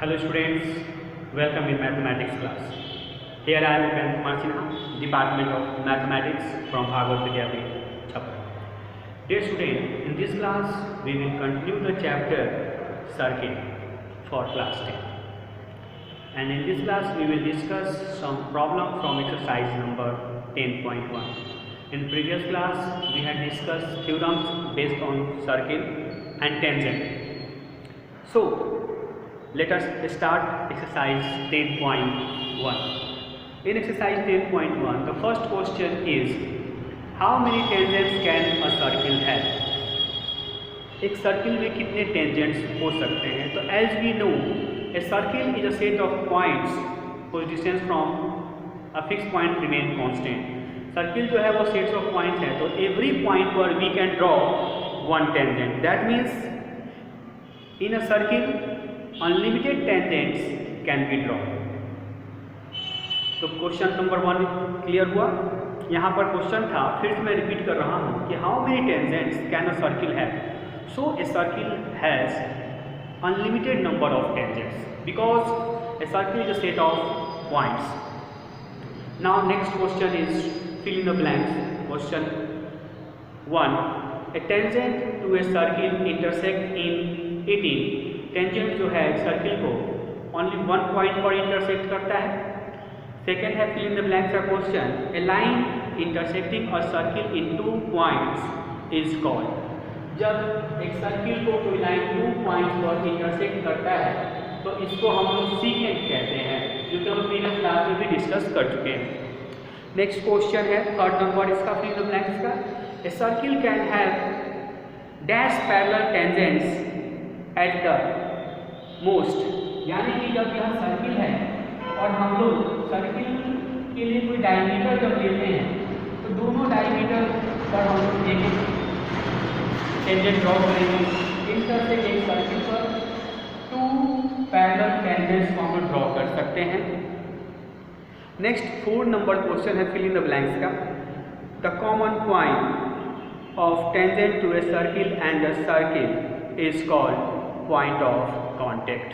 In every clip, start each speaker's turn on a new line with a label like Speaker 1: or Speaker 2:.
Speaker 1: Hello students, welcome in mathematics class. Here I am Upen Kumar Sinha, Department of Mathematics from Bhagavad Vidyapeeth, Chhapra. Dear student, in this class we will continue the chapter Circuit for class 10. And in this class we will discuss some problem from exercise number 10.1. In previous class we had discussed theorems based on circle and tangent. So let us start exercise 10.1. In exercise 10.1, the first question is, how many tangents can a circle have? एक circle में कितने tangents हो सकते हैं? तो as we know, a circle is a set of points whose distance from a fixed point remain constant. Circle जो है वो सेट्स ऑफ पॉइंट्स है, तो every point पर we can draw one tangent. That means in a circle unlimited tangents can be draw. तो question number 1 clear हुआ. यहाँ पर क्वेश्चन था, फिर से मैं रिपीट कर रहा हूँ कि how many tangents can a circle have. So a circle has unlimited number of tangents because a circle is a set of points. Now next question is fill in the blanks. Question 1, a tangent to a circle intersect in 18. Tangent जो है circle को only one point पर intersect करता है. Second है fill in the blanks का question, a line intersecting a circle in 2 points is called. जब एक सर्किल को कोई लाइन 2 पॉइंट्स पर इंटरसेक्ट करता है तो इसको हम लोग सीकेंट कहते हैं, जो कि हम प्रीवियस क्लास में भी डिस्कस कर चुके हैं. नेक्स्ट क्वेश्चन है थर्ड नंबर इसका फिल इन द ब्लैंक्स का, a circle can have dash parallel tangents at the most. यानी कि जब यह सर्किल है और हम लोग सर्किल के लिए कोई डायमीटर जब लेते हैं तो दोनों डायमीटर पर हम लोग एक टेंजेंट ड्रॉ करेंगे. इस तरह से एक सर्किल पर 2 पैरेलल टेंजेंट्स को हम ड्रॉ कर सकते हैं. नेक्स्ट 4 नंबर क्वेश्चन है फिल इन द ब्लैंक्स का, the common point of tangent to a circle and the circle is called point of contact.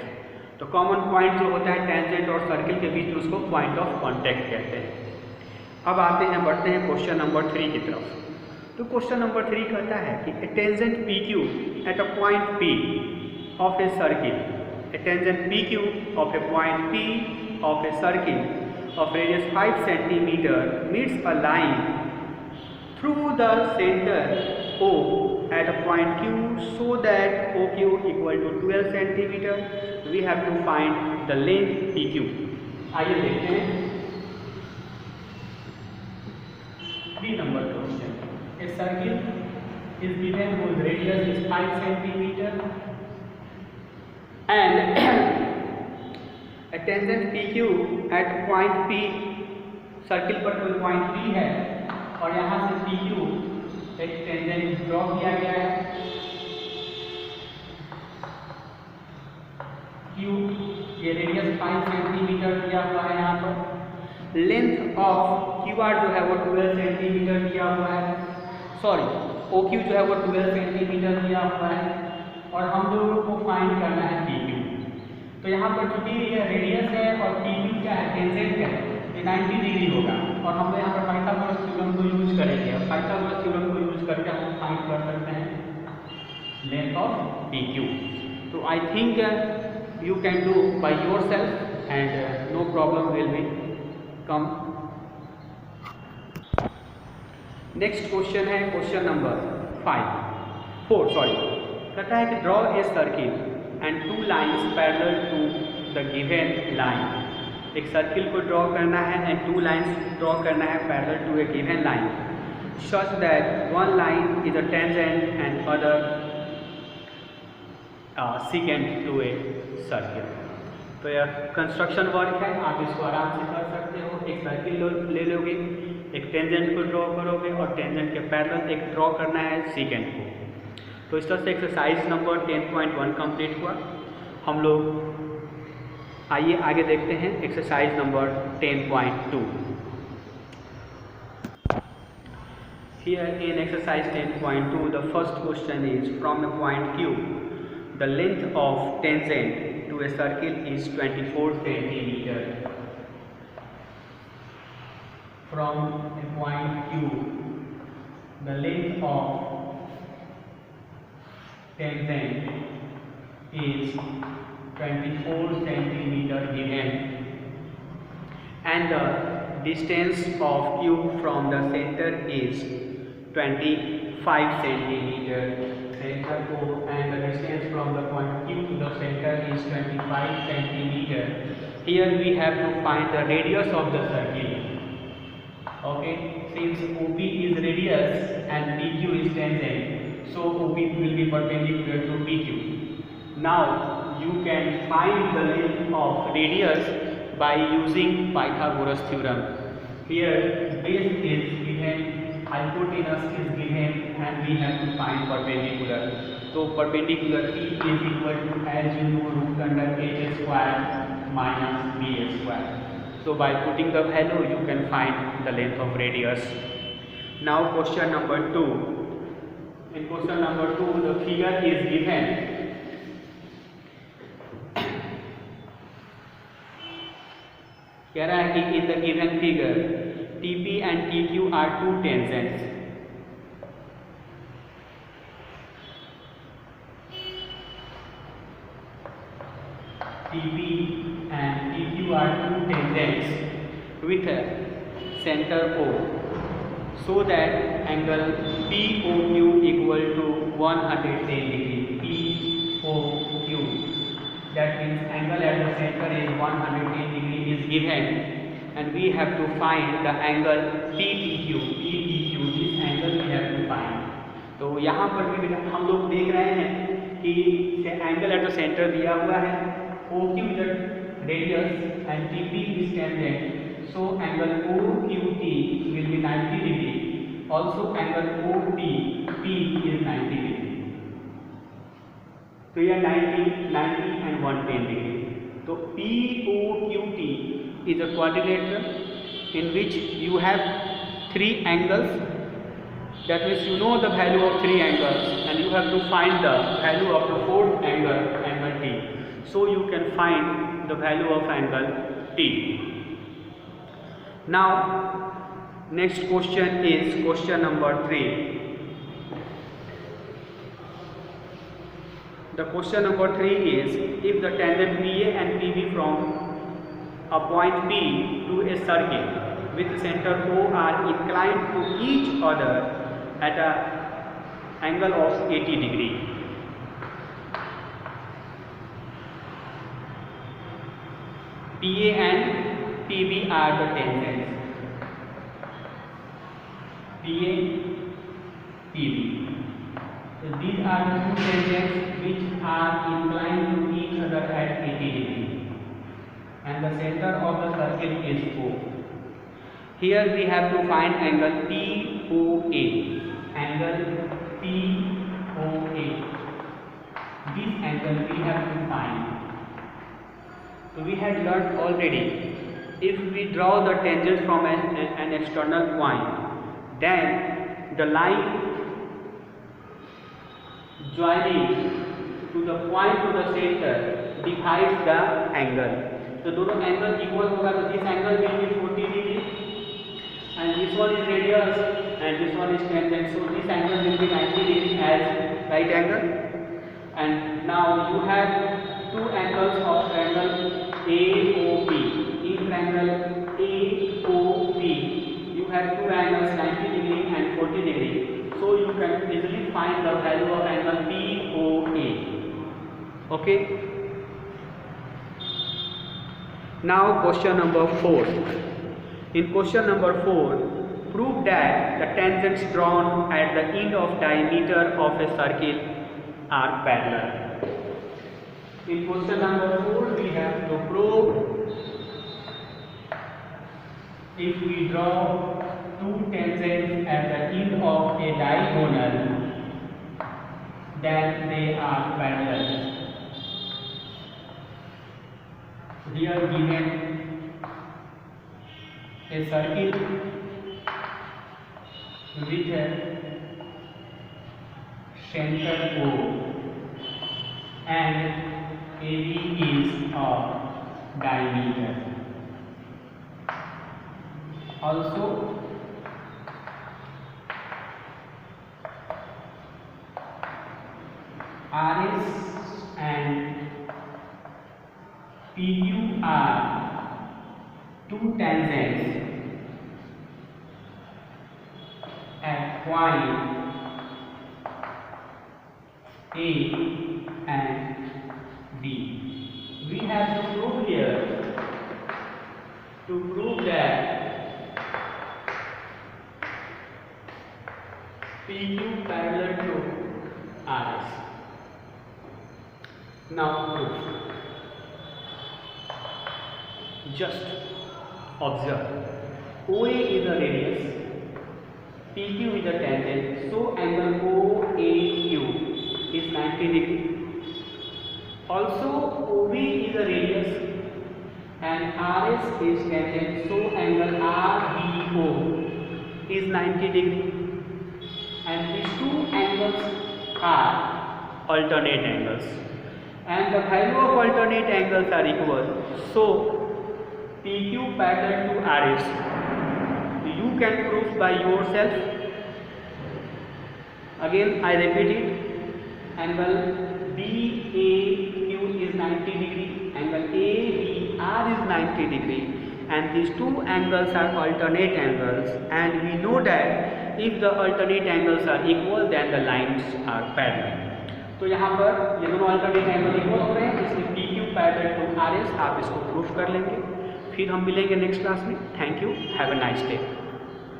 Speaker 1: तो कॉमन पॉइंट जो होता है टेंजेंट और सर्किल के बीच में उसको पॉइंट ऑफ कॉन्टैक्ट कहते हैं. अब आते हैं बढ़ते हैं क्वेश्चन नंबर 3 की तरफ. तो क्वेश्चन नंबर 3 कहता है कि a tangent P Q at a point P of a circle, a tangent P Q of a point P of a circle of radius 5 centimetre meets a line through the center O at a point Q so that OQ equal to 12 centimeter. We have to find the length PQ. आइए देखते हैं 3 number question. A circle is given whose radius is 5 centimeter and a tangent PQ at point P. Circle पर कोई point P है और यहाँ से PQ एक टेंजेंट ड्रॉ किया गया है. Q ये रेडियस 5 सेंटीमीटर दिया हुआ है. यहाँ पर लेंथ ऑफ QR जो है वो 12 सेंटीमीटर दिया हुआ है. सॉरी OQ जो है वो 12 सेंटीमीटर दिया हुआ है और हम लोगों को फाइंड करना है PQ. तो यहाँ पर चूंकि ये रेडियस है और PQ क्या है टेंजेंट है, 90 डिग्री होगा और हम यहाँ पर पाइथागोरस थ्योरम को यूज करेंगे. और पाइथागोरस थ्योरम को यूज करके हम फाइंड कर सकते हैं लेंथ ऑफ PQ. तो I think you can do by yourself and no problem will be come. Next question है क्वेश्चन नंबर 4 कहता है कि draw a circle and 2 lines parallel to the given line. एक circle को draw करना है and 2 lines draw करना है parallel to a given line such that one line is a tangent and other secant to a circle. तो यह construction work है, आप इसको आराम से कर सकते हो. एक सर्किल ले लोगे, एक टेंजेंट को ड्रॉ करोगे और टेंजेंट के पैरेलल एक ड्रॉ करना है सेकेंड को. तो इस तरह से एक्सरसाइज नंबर 10.1 कंप्लीट हुआ. हम लोग आइए आगे देखते हैं exercise number 10.2. Here in exercise 10.2 the first question is, from a point Q the length of tangent to to a circle is 24 centimeter. From a point Q, the length of tangent is 24 centimeter given, and the distance of Q from the center is 25 centimeter. Center O, and the distance from the point Q to the center is 25 centimeter. Here we have to find the radius of the circle. Okay, since OP is radius and PQ is tangent, so OP will be perpendicular to PQ. Now you can find the length of radius by using Pythagoras theorem. Here base is given, hypotenuse is given, and we have to find perpendicular. So perpendicular P is equal to, as you know, root under h square minus b square. So by putting the value you can find the length of radius. Now question number 2. In question number 2 the figure is given. कह रहा है कि in the given figure TP and TQ are two tangents. TP and TQ are two tangents with a center O, so that angle POQ equal to 110 degree. POQ, that means angle at the center is 110 degree is given, and we have to find the angle PPQ. This angle we have to find. तो यहाँ पर भी हम लोग देख रहे हैं कि एंगल एट द सेंटर दिया हुआ है, OQ is the radius and TP is tangent, so angle OQT will be 90 degree. Also angle OPP is 90 degree. तो यह 90 and 110 degree. तो POQT is a quadrilateral in which you have three angles. That means you know the value of three angles and you have to find the value of the fourth angle, angle T. So you can find the value of angle T. Now next question is question number 3. The question number 3 is, if the tangent BA and PB from a point B to a circle with center O are inclined to each other at an angle of 80 degree. PA and PB are the tangents. PA, PB. So these are the two tangents which are inclined to each other at 80 degree, and the center of the circle is O. Here we have to find angle POA. Angle POA. This angle we have to find. So we had learned already, if we draw the tangent from an external point, then the line joining to the point to the center divides the angle. So दोनों angle equal होगा, तो this angle will be 40 degree, and this one is radius and this one is tangent, so this angle will be 90 degree as right angle. And now you have two angles of triangle AOP. In triangle AOP you have two angles 90 degree and 40 degree, so you can easily find the value of angle POA. Okay. Now question number 4. In question number 4, prove that the tangents drawn at the end of diameter of a circle are parallel. In question number 4, we have to prove if we draw two tangents at the end of a diagonal, then they are parallel. Here given a circle with a center O and AB is a diameter. Also RS and PQ are two tangents at point A and B. We have to prove here, to prove that PQ parallel to RS. Now proof. Just observe. OA is a radius, PQ is a tangent, so angle OAQ is 90 degree. Also OB is a radius and RS is tangent, so angle RBO is 90 degree. And these two angles are alternate angles, and the value of alternate angles are equal. So PQ parallel to RS, you can prove by yourself. Again I repeat it, angle BAQ is 90 degree, angle ABR is 90 degree, and these two angles are alternate angles, and we know that if the alternate angles are equal then the lines are parallel. तो यहाँ पर ये दोनों alternate angle equal हो रहे हैं, इसलिए PQ parallel to RS आप इसको प्रूफ कर लेंगे. फिर हम मिलेंगे नेक्स्ट क्लास में. Thank you, have a nice day.